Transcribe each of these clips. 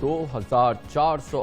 2400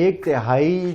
1/3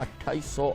2800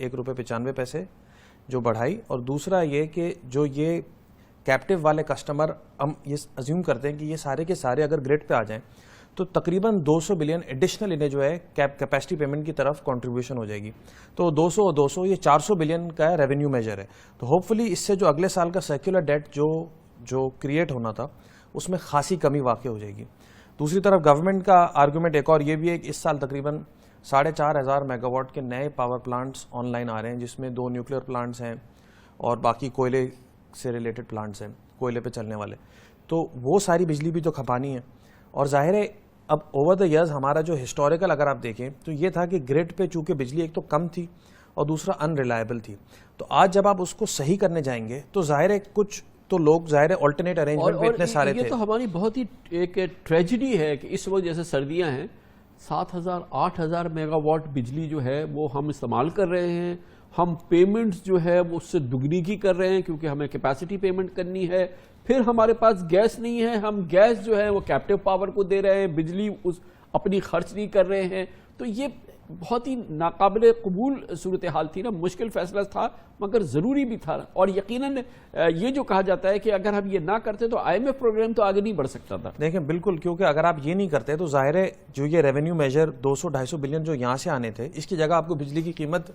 ₹1.95 جو بڑھائی, اور دوسرا یہ کہ جو یہ کیپٹیو والے کسٹمر ہم یہ ازیوم کرتے ہیں کہ یہ سارے کے سارے اگر گریڈ پہ آ جائیں تو تقریباً 200 بلین ایڈیشنل انہیں جو ہے کیپیسٹی پیمنٹ کی طرف کنٹریبیوشن ہو جائے گی. تو 200 یہ 400 بلین کا ریونیو میجر ہے. تو ہوپ فلی اس سے جو اگلے سال کا سرکولر ڈیٹ جو کریٹ ہونا تھا اس میں خاصی کمی واقع ہو جائے گی. دوسری طرف گورنمنٹ کا آرگومنٹ ایک اور یہ بھی ہے کہ اس سال تقریباً 4,500 میگا واٹ کے نئے پاور پلانٹس آن لائن آ رہے ہیں, جس میں 2 نیوکلیر پلانٹس ہیں اور باقی کوئلے سے ریلیٹڈ پلانٹس ہیں, کوئلے پہ چلنے والے. تو وہ ساری بجلی بھی تو کھپانی ہے. اور ظاہر ہے اب اوور دا ایئرز ہمارا جو ہسٹوریکل اگر آپ دیکھیں تو یہ تھا کہ گریڈ پہ چونکہ بجلی ایک تو کم تھی اور دوسرا ان ریلائبل تھی. تو آج جب آپ اس کو صحیح کرنے جائیں گے تو ظاہر ہے کچھ تو لوگ ظاہر ہے آلٹرنیٹ ارینجمنٹ میں اتنے سارے تھے. یہ تو ہماری بہت ہی ایک ٹریجڈی ہے کہ اس وقت جیسے سردیاں ہیں 7,000-8,000 میگا واٹ بجلی جو ہے وہ ہم استعمال کر رہے ہیں. ہم پیمنٹس جو ہے وہ اس سے دگنی کی کر رہے ہیں کیونکہ ہمیں کیپیسٹی پیمنٹ کرنی ہے. پھر ہمارے پاس گیس نہیں ہے, ہم گیس جو ہے وہ کیپٹیو پاور کو دے رہے ہیں, بجلی اپنی خرچ نہیں کر رہے ہیں. تو یہ بہت ہی ناقابل قبول صورتحال تھی نا. مشکل فیصلہ تھا مگر ضروری بھی تھا. اور یقیناً یہ جو کہا جاتا ہے کہ اگر ہم یہ نہ کرتے تو IMF پروگرام تو آگے نہیں بڑھ سکتا تھا. دیکھیں بالکل, کیونکہ اگر آپ یہ نہیں کرتے تو ظاہر ہے جو یہ ریونیو میجر 200-250 بلین جو یہاں سے آنے تھے, اس کی جگہ آپ کو بجلی کی قیمت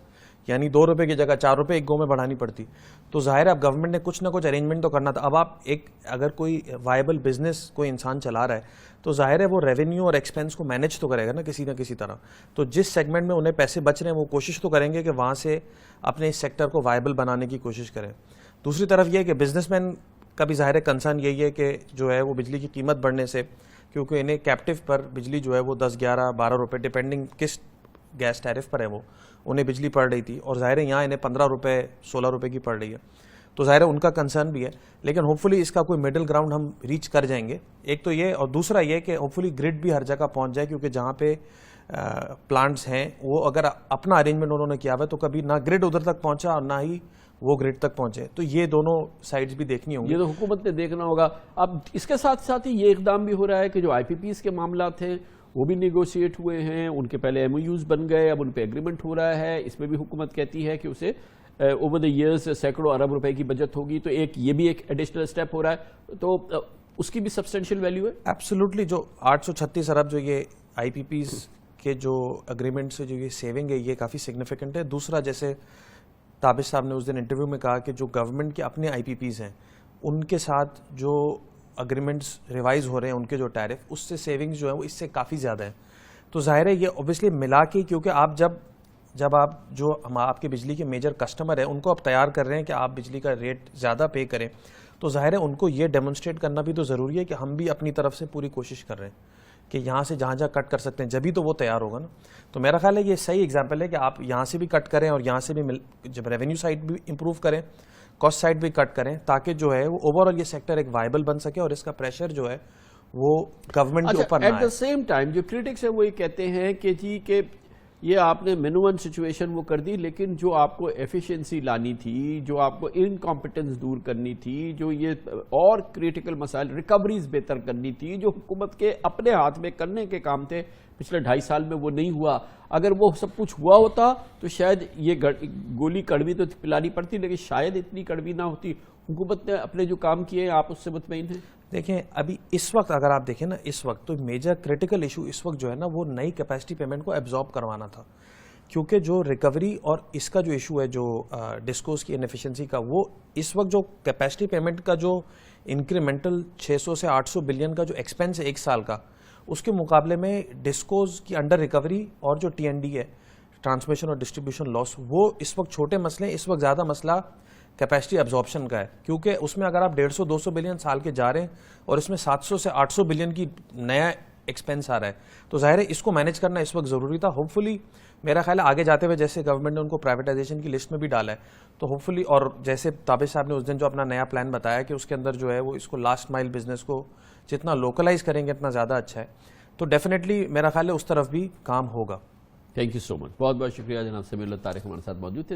یعنی 2 روپے کی جگہ 4 روپے ایک گو میں بڑھانی پڑتی. تو ظاہر ہے اب گورنمنٹ نے کچھ نہ کچھ ارینجمنٹ تو کرنا تھا. اب آپ اگر کوئی وائبل بزنس کوئی انسان چلا رہا ہے تو ظاہر ہے وہ ریونیو اور ایکسپینس کو مینیج تو کرے گا نا کسی نہ کسی طرح. تو جس سیگمنٹ میں انہیں پیسے بچ رہے ہیں وہ کوشش تو کریں گے کہ وہاں سے اپنے اس سیکٹر کو وائبل بنانے کی کوشش کریں. دوسری طرف یہ کہ بزنس مین کا بھی ظاہر کنسرن یہی ہے کہ جو ہے وہ بجلی کی قیمت بڑھنے سے, کیونکہ انہیں کیپٹیو پر بجلی جو ہے وہ 10-11-12 روپے ڈیپینڈنگ کس گیس ٹیرف پر ہے وہ انہیں بجلی پڑ رہی تھی, اور ظاہر ہے یہاں انہیں 15 روپے 16 روپے کی پڑ رہی ہے. تو ظاہر ہے ان کا کنسرن بھی ہے, لیکن ہوپ فلی اس کا کوئی مڈل گراؤنڈ ہم ریچ کر جائیں گے. ایک تو یہ, اور دوسرا یہ کہ ہوپ فلی گریڈ بھی ہر جگہ پہنچ جائے, کیونکہ جہاں پہ پلانٹس ہیں وہ اگر اپنا ارینجمنٹ انہوں نے کیا ہوا ہے تو کبھی نہ گریڈ ادھر تک پہنچا اور نہ ہی وہ گریڈ تک پہنچے. تو یہ دونوں سائڈز بھی دیکھنی ہوں گی. یہ تو حکومت نے دیکھنا ہوگا. اب اس کے ساتھ ساتھ ہی یہ اقدام بھی ہو رہا ہے کہ جو IPPs کے معاملات ہیں وہ بھی نیگوشیٹ ہوئے ہیں. ان کے پہلے MOUs بن گئے, اب ان پہ ایگریمنٹ ہو رہا ہے. اس میں بھی حکومت کہتی ہے کہ اسے اوور دی ایئرز سینکڑوں ارب روپے کی بچت ہوگی. تو یہ بھی ایک ایڈیشنل اسٹیپ ہو رہا ہے, تو اس کی بھی سبسٹینشیل ویلیو ہے. ایبسولوٹلی, جو 836 ارب جو یہ IPPs کے جو اگریمنٹ سے جو یہ سیونگ ہے یہ کافی سگنیفیکنٹ ہے. دوسرا جیسے تابش صاحب نے اس دن انٹرویو میں کہا کہ جو گورنمنٹ کے اپنے IPPs ہیں ان کے ساتھ جو اگریمنٹس ریوائز ہو رہے ہیں ان کے جو ٹیرف, اس سے سیونگز جو ہے وہ اس سے کافی زیادہ ہے. تو ظاہر ہے یہ اوبیسلی ملا کے, کیونکہ آپ جب آپ جو آپ کے بجلی کے میجر کسٹمر ہیں ان کو آپ تیار کر رہے ہیں کہ آپ بجلی کا ریٹ زیادہ پے کریں, تو ظاہر ہے ان کو یہ ڈیمونسٹریٹ کرنا بھی تو ضروری ہے کہ ہم بھی اپنی طرف سے پوری کوشش کر رہے ہیں کہ یہاں سے جہاں کٹ کر سکتے ہیں, جبھی تو وہ تیار ہوگا نا. تو میرا خیال ہے یہ صحیح ایگزامپل ہے کہ آپ یہاں سے بھی کٹ کریں اور یہاں سے بھی جب ریونیو سائڈ بھی امپروو کریں, کاسٹ سائڈ بھی کٹ کریں, تاکہ جو ہے وہ اوور آل یہ سیکٹر ایک وائبل بن سکے اور اس کا پریشر جو ہے وہ گورنمنٹ کے اوپر نہ آئے. ایٹ دا سیم ٹائم جو کرٹکس ہیں وہ یہ کہتے ہیں کہ جی کہ یہ آپ نے مینوون سچویشن وہ کر دی, لیکن جو آپ کو ایفیشنسی لانی تھی, جو آپ کو انکمپیٹنس دور کرنی تھی, جو یہ اور کریٹیکل مسائل ریکوریز بہتر کرنی تھی, جو حکومت کے اپنے ہاتھ میں کرنے کے کام تھے, پچھلے 2.5 سال میں وہ نہیں ہوا. اگر وہ سب کچھ ہوا ہوتا تو شاید یہ گولی کڑوی تو پلانی پڑتی, لیکن شاید اتنی کڑوی نہ ہوتی. حکومت نے اپنے جو کام کیے آپ اس سے مطمئن ہیں؟ دیکھیں ابھی اس وقت اگر آپ دیکھیں نا, اس وقت تو میجر کریٹیکل ایشو اس وقت جو ہے نا وہ نئی کیپیسٹی پیمنٹ کو ایبزارب کروانا تھا, کیونکہ جو ریکوری اور اس کا جو ایشو ہے جو ڈسکوز کی انیفیشنسی کا, وہ اس وقت جو کیپیسٹی پیمنٹ کا جو انکریمنٹل 600 سے 800 بلین کا جو ایکسپینس ہے ایک سال کا, اس کے مقابلے میں ڈسکوز کی انڈر ریکوری اور جو TND ہے ٹرانسمیشن اور ڈسٹریبیوشن لاس, وہ اس وقت چھوٹے مسئلے. اس وقت زیادہ مسئلہ کیپیسٹی ایبزارپشن کا ہے, کیونکہ اس میں اگر آپ 150-200 بلین سال کے جا رہے ہیں اور اس میں 700 سے 800 بلین کی نیا ایکسپینس آ رہا ہے, تو ظاہر ہے اس کو مینیج کرنا اس وقت ضروری تھا. ہوپ فلی میرا خیال ہے آگے جاتے ہوئے جیسے گورنمنٹ نے ان کو پرائیویٹائزیشن کی لسٹ میں بھی ڈالا ہے, تو ہوپ فلی, اور جیسے تابش صاحب نے اس دن جو اپنا نیا پلان بتایا کہ اس کے اندر جو ہے وہ اس کو لاسٹ مائل بزنس کو جتنا لوکلائز کریں گے اتنا زیادہ اچھا ہے. تو ڈیفینیٹلی میرا خیال ہے اس طرف بھی کام ہوگا. تھینک یو سو مچ, بہت بہت شکریہ جناب سمیع اللہ طارق ہمارے ساتھ موجود تھے.